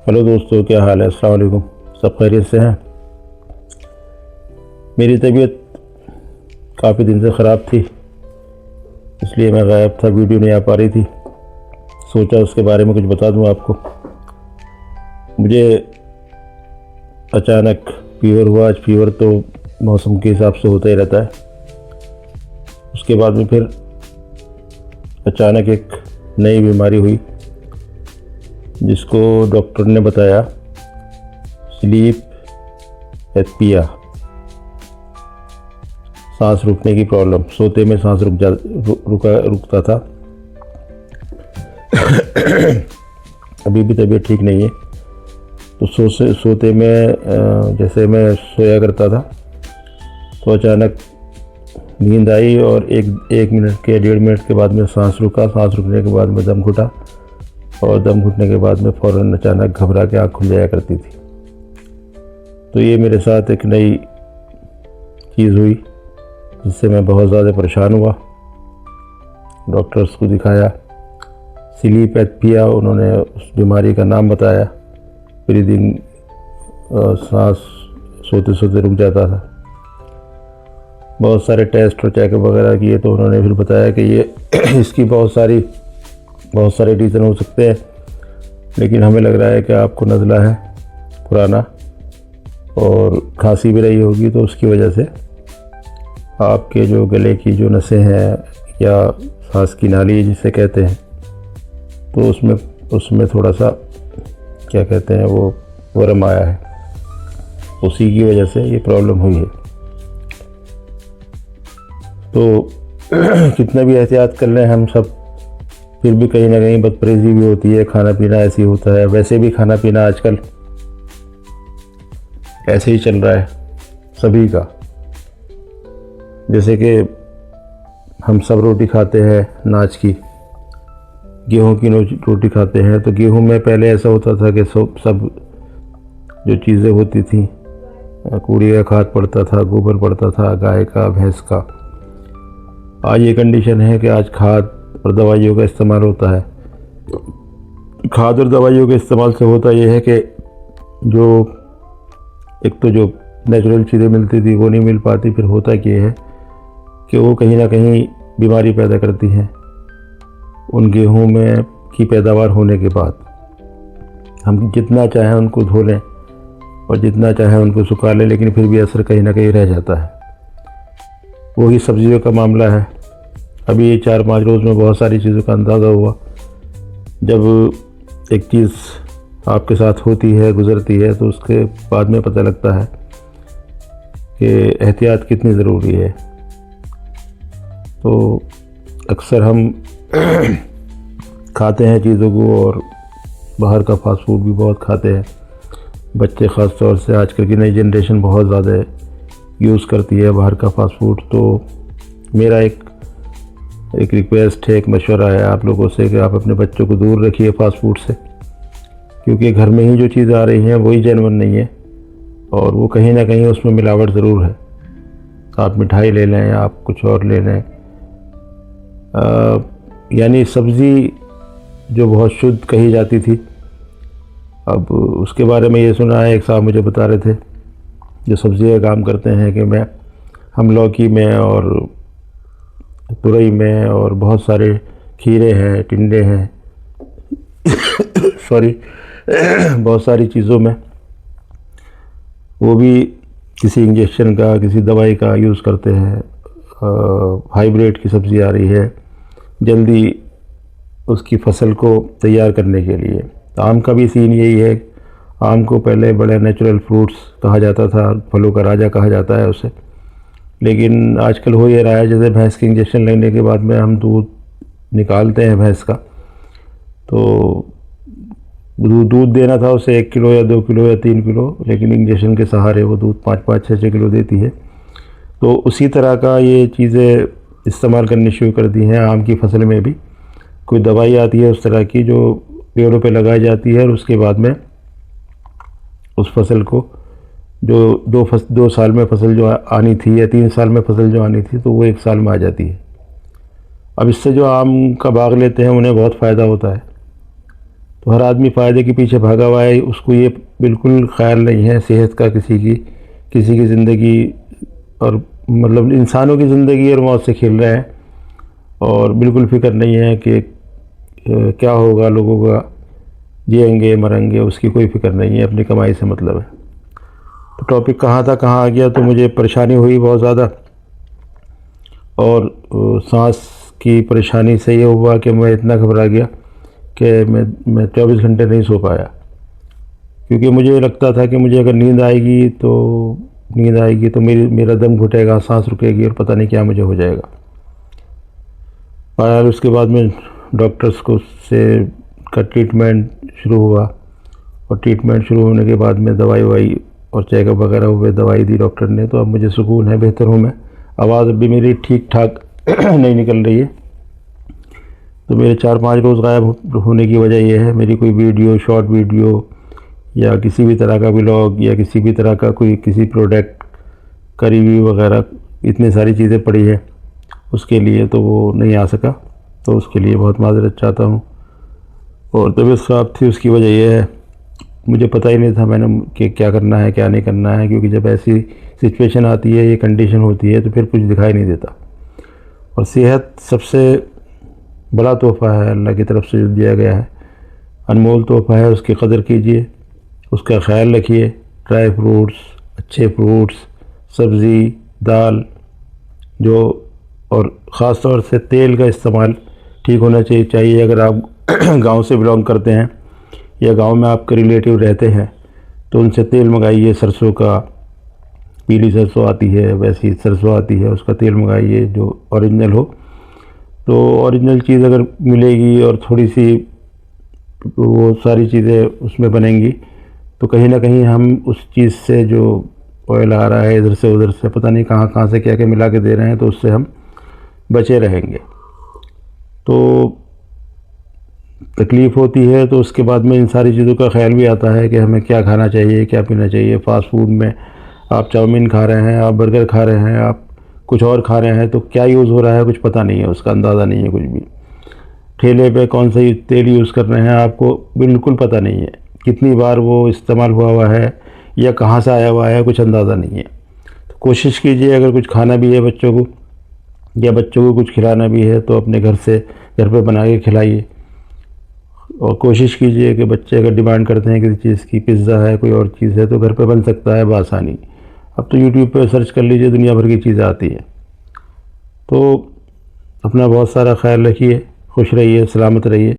Hello दोस्तों, क्या हाल है? अस्सलाम वालेकुम। सब खैरियत से हैं? मेरी तबीयत काफ़ी दिन से ख़राब थी, इसलिए मैं गायब था, वीडियो नहीं आ पा रही थी। सोचा उसके बारे में कुछ बता दूं आपको। मुझे अचानक फीवर हुआ। आज फीवर तो मौसम के हिसाब से होता ही रहता है। उसके बाद में फिर अचानक एक नई बीमारी हुई, जिसको डॉक्टर ने बताया स्लीप एपनिया, सांस रुकने की प्रॉब्लम। सोते में सांस रुकता था। अभी भी तबीयत ठीक नहीं है, तो सोते में जैसे मैं सोया करता था तो अचानक नींद आई और एक मिनट के 1.5 मिनट के बाद में सांस रुका। सांस रुकने के बाद में दम घुटा और दम घुटने के बाद में फ़ौरन अचानक घबरा के आँख खुल जाया करती थी। तो ये मेरे साथ एक नई चीज़ हुई, जिससे मैं बहुत ज़्यादा परेशान हुआ। डॉक्टर्स को दिखाया, स्लीप एपनिया उन्होंने उस बीमारी का नाम बताया। ब्रीदिंग, सांस सोते सोते रुक जाता था। बहुत सारे टेस्ट और चेकअप वगैरह किए तो उन्होंने फिर बताया कि ये इसकी बहुत सारे रीज़न हो सकते हैं, लेकिन हमें लग रहा है कि आपको नज़ला है पुराना और खांसी भी रही होगी, तो उसकी वजह से आपके जो गले की जो नसें हैं या सांस की नाली जिसे कहते हैं, तो उसमें थोड़ा सा क्या कहते हैं वो वरम आया है। उसी की वजह से ये प्रॉब्लम हुई है। तो कितना भी एहतियात कर लें हम सब, फिर भी कहीं ना कहीं बदपरहेज़ी भी होती है। खाना पीना ऐसे ही होता है। वैसे भी खाना पीना आजकल ऐसे ही चल रहा है सभी का। जैसे कि हम सब रोटी खाते हैं नाच की, गेहूं की रोटी खाते हैं। तो गेहूं में पहले ऐसा होता था कि सब जो चीज़ें होती थी, कूड़ी का खाद पड़ता था, गोबर पड़ता था, गाय का, भैंस का। आज ये कंडीशन है कि आज खाद और दवाइयों का इस्तेमाल होता है। खाद और दवाइयों के इस्तेमाल से होता यह है कि जो एक तो जो नेचुरल चीज़ें मिलती थी वो नहीं मिल पाती। फिर होता क्या है कि वो कहीं ना कहीं बीमारी पैदा करती हैं। उन गेहूं में की पैदावार होने के बाद हम जितना चाहें उनको धो लें और जितना चाहें उनको सुखा लें, लेकिन फिर भी असर कहीं ना कहीं रह जाता है। वही सब्जियों का मामला है। अभी ये 4-5 रोज़ में बहुत सारी चीज़ों का अंदाज़ा हुआ। जब एक चीज़ आपके साथ होती है, गुज़रती है, तो उसके बाद में पता लगता है कि एहतियात कितनी ज़रूरी है। तो अक्सर हम खाते हैं चीज़ों को, और बाहर का फास्ट फूड भी बहुत खाते हैं। बच्चे ख़ास तौर से, आजकल की नई जनरेशन बहुत ज़्यादा यूज़ करती है बाहर का फास्ट फूड। तो मेरा एक रिक्वेस्ट है, एक मशवरा है आप लोगों से कि आप अपने बच्चों को दूर रखिए फास्ट फूड से, क्योंकि घर में ही जो चीज़ आ रही हैं वही जेन्युइन नहीं है, और वो कहीं ना कहीं उसमें मिलावट ज़रूर है। आप मिठाई ले लें, आप कुछ और ले लें, यानी सब्ज़ी जो बहुत शुद्ध कही जाती थी, अब उसके बारे में ये सुना है, एक साहब मुझे बता रहे थे जो सब्ज़ी का काम करते हैं, कि हम लौकी में और तुरई में और बहुत सारे खीरे हैं, टिंडे हैं सॉरी बहुत सारी चीज़ों में वो भी किसी इंजेक्शन का, किसी दवाई का यूज़ करते हैं। हाइब्रिड की सब्ज़ी आ रही है जल्दी उसकी फसल को तैयार करने के लिए। आम का भी सीन यही है। आम को पहले बड़े नेचुरल फ्रूट्स कहा जाता था, फलों का राजा कहा जाता है उसे, लेकिन आजकल हो ये रहा है जैसे भैंस के इंजेक्शन लगने के बाद में हम दूध निकालते हैं भैंस का, तो दूध देना था उसे 1 किलो या 2 किलो या 3 किलो, लेकिन इंजेक्शन के सहारे वो दूध 5-5, 6-6 किलो देती है। तो उसी तरह का ये चीज़ें इस्तेमाल करनी शुरू कर दी हैं। आम की फसल में भी कोई दवाई आती है उस तरह की जो पेड़ों पे लगाई जाती है, और उसके बाद में उस फसल को जो 2 साल में फसल जो आनी थी या 3 साल में फसल जो आनी थी, तो वो 1 साल में आ जाती है। अब इससे जो आम का बाग लेते हैं उन्हें बहुत फ़ायदा होता है। तो हर आदमी फ़ायदे के पीछे भागा हुआ है, उसको ये बिल्कुल ख्याल नहीं है सेहत का, किसी की ज़िंदगी और मतलब इंसानों की ज़िंदगी और मौत से खेल रहे हैं, और बिल्कुल फ़िक्र नहीं है कि क्या होगा लोगों का, जिएंगे मरेंगे, उसकी कोई फ़िक्र नहीं है, अपनी कमाई से मतलब है। तो टॉपिक कहाँ था कहाँ आ गया, तो मुझे परेशानी हुई बहुत ज़्यादा, और सांस की परेशानी से ये हुआ कि मैं इतना घबरा गया कि मैं 24 घंटे नहीं सो पाया, क्योंकि मुझे लगता था कि मुझे अगर नींद आएगी तो मेरा दम घुटेगा, सांस रुकेगी और पता नहीं क्या मुझे हो जाएगा। और उसके बाद में डॉक्टर्स का ट्रीटमेंट शुरू हुआ, और ट्रीटमेंट शुरू होने के बाद में दवाई और चेकअप वगैरह हुए, दवाई दी डॉक्टर ने, तो अब मुझे सुकून है, बेहतर हूँ मैं। आवाज़ अभी मेरी ठीक ठाक नहीं निकल रही है। तो मेरे 4-5 रोज़ गायब होने की वजह यह है, मेरी कोई वीडियो, शॉर्ट वीडियो या किसी भी तरह का व्लॉग या किसी भी तरह का किसी प्रोडक्ट का रिव्यू वगैरह, इतनी सारी चीज़ें पड़ी है उसके लिए, तो वो नहीं आ सका। तो उसके लिए बहुत माज़रत चाहता हूँ। और तबीयत ख़राब थी, उसकी वजह यह है, मुझे पता ही नहीं था मैंने कि क्या करना है क्या नहीं करना है, क्योंकि जब ऐसी सिचुएशन आती है, ये कंडीशन होती है, तो फिर कुछ दिखाई नहीं देता। और सेहत सबसे बड़ा तोहफ़ा है अल्लाह की तरफ से जो दिया गया है, अनमोल तोहफ़ा है, उसकी कदर कीजिए, उसका ख्याल रखिए। ड्राई फ्रूट्स, अच्छे फ्रूट्स, सब्ज़ी, दाल जो, और ख़ास तौर से तेल का इस्तेमाल ठीक होना चाहिए। अगर आप गांव से बिलोंग करते हैं या गांव में आपके रिलेटिव रहते हैं, तो उनसे तेल मंगाइए, सरसों का, पीली सरसों आती है, वैसी सरसों आती है, उसका तेल मंगाइए जो ओरिजिनल हो। तो ओरिजिनल चीज़ अगर मिलेगी और थोड़ी सी वो सारी चीज़ें उसमें बनेंगी, तो कहीं ना कहीं हम उस चीज़ से जो ऑयल आ रहा है इधर से उधर से, पता नहीं कहाँ कहाँ से क्या क्या मिला के दे रहे हैं, तो उससे हम बचे रहेंगे। तो तकलीफ़ होती है, तो उसके बाद में इन सारी चीज़ों का ख्याल भी आता है कि हमें क्या खाना चाहिए, क्या पीना चाहिए। फ़ास्ट फूड में आप चाउमीन खा रहे हैं, आप बर्गर खा रहे हैं, आप कुछ और खा रहे हैं, तो क्या यूज़ हो रहा है कुछ पता नहीं है, उसका अंदाज़ा नहीं है कुछ भी। ठेले पे कौन सा तेल यूज़ कर रहे हैं आपको बिल्कुल पता नहीं है, कितनी बार वो इस्तेमाल हुआ है या कहाँ से आया हुआ है, कुछ अंदाज़ा नहीं है। तो कोशिश कीजिए, अगर कुछ खाना भी है बच्चों को या बच्चों को कुछ खिलाना भी है, तो अपने घर पे बना के खिलाइए। और कोशिश कीजिए कि बच्चे अगर डिमांड करते हैं किसी चीज़ की, पिज़्ज़ा है, कोई और चीज़ है, तो घर पे बन सकता है बआसानी। अब तो यूट्यूब पे सर्च कर लीजिए, दुनिया भर की चीज़ें आती हैं। तो अपना बहुत सारा ख्याल रखिए, खुश रहिए, सलामत रहिए।